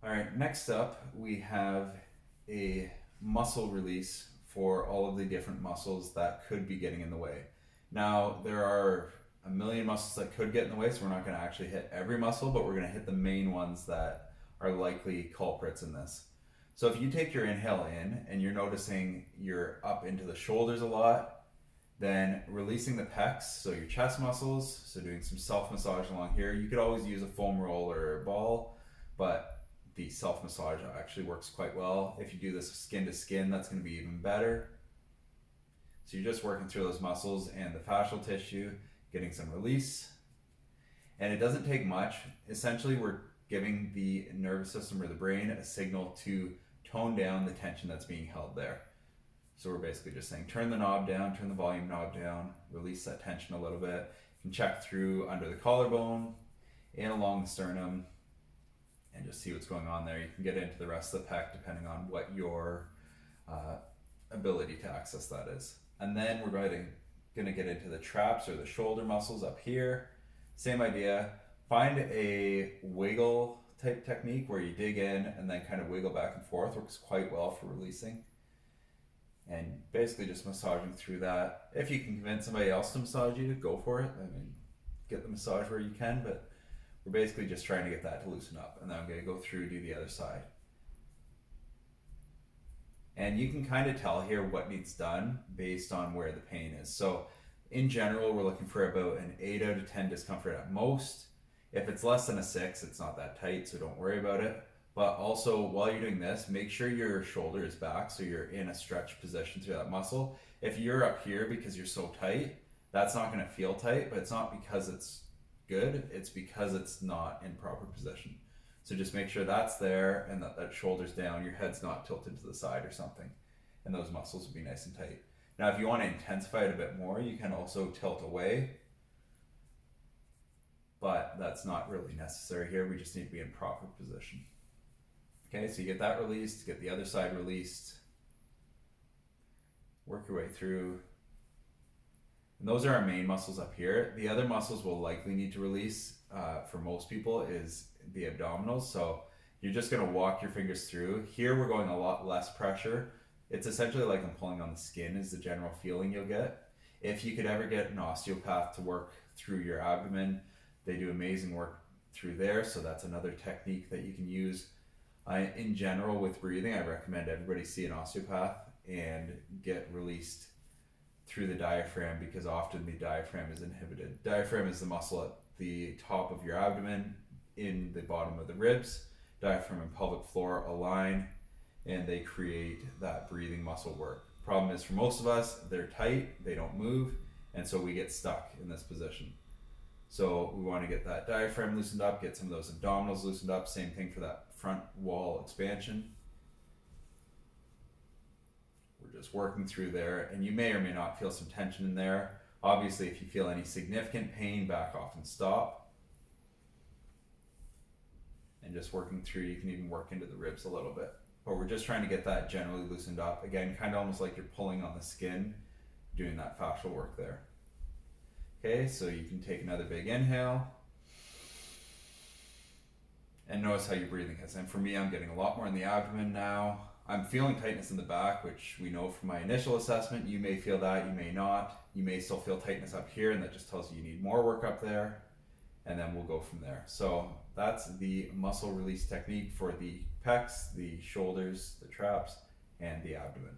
All right, next up we have a muscle release for all of the different muscles that could be getting in the way. Now, there are a million muscles that could get in the way, so we're not going to actually hit every muscle, but we're going to hit the main ones that are likely culprits in this. So if you take your inhale in and you're noticing you're up into the shoulders a lot, then releasing the pecs, so your chest muscles, so doing some self massage along here. You could always use a foam roll or a ball, but the self massage actually works quite well. If you do this skin to skin, that's going to be even better. So you're just working through those muscles and the fascial tissue, getting some release. And it doesn't take much. Essentially, we're giving the nervous system or the brain a signal to tone down the tension that's being held there. So we're basically just saying, turn the knob down, turn the volume knob down, release that tension a little bit. You can check through under the collarbone and along the sternum and just see what's going on there. You can get into the rest of the pec depending on what your ability to access that is. And then we're going to get into the traps or the shoulder muscles up here. Same idea. Find a wiggle type technique where you dig in and then kind of wiggle back and forth. Works quite well for releasing. And basically just massaging through that. If you can convince somebody else to massage you, go for it. I mean, get the massage where you can, but we're basically just trying to get that to loosen up. And then I'm going to go through, do the other side. And you can kind of tell here what needs done based on where the pain is. So in general, we're looking for about an 8 out of 10 discomfort at most. If it's less than a 6, it's not that tight, so don't worry about it. But also, while you're doing this, make sure your shoulder is back so you're in a stretch position through that muscle. If you're up here because you're so tight, that's not going to feel tight, but it's not because it's good, it's because it's not in proper position. So just make sure that's there and that shoulder's down, your head's not tilted to the side or something, and those muscles will be nice and tight. Now, if you want to intensify it a bit more, you can also tilt away, but that's not really necessary here. We just need to be in proper position. Okay, so you get that released, get the other side released, work your way through. And those are our main muscles up here. The other muscles we'll likely need to release for most people is the abdominals. So you're just going to walk your fingers through. Here we're going a lot less pressure. It's essentially like I'm pulling on the skin is the general feeling you'll get. If you could ever get an osteopath to work through your abdomen, they do amazing work through there. So that's another technique that you can use. In general, with breathing, I recommend everybody see an osteopath and get released through the diaphragm because often the diaphragm is inhibited. Diaphragm is the muscle at the top of your abdomen, in the bottom of the ribs. Diaphragm and pelvic floor align and they create that breathing muscle work. Problem is for most of us, they're tight, they don't move, and so we get stuck in this position. So we want to get that diaphragm loosened up, get some of those abdominals loosened up. Same thing for that front wall expansion. We're just working through there, and you may or may not feel some tension in there. Obviously, if you feel any significant pain, back off and stop. And just working through, you can even work into the ribs a little bit. But we're just trying to get that generally loosened up. Again, kind of almost like you're pulling on the skin, doing that fascial work there. Okay, so you can take another big inhale. And notice how your breathing is. And for me, I'm getting a lot more in the abdomen now. I'm feeling tightness in the back, which we know from my initial assessment. You may feel that, you may not. You may still feel tightness up here, and that just tells you you need more work up there. And then we'll go from there. So that's the muscle release technique for the pecs, the shoulders, the traps, and the abdomen.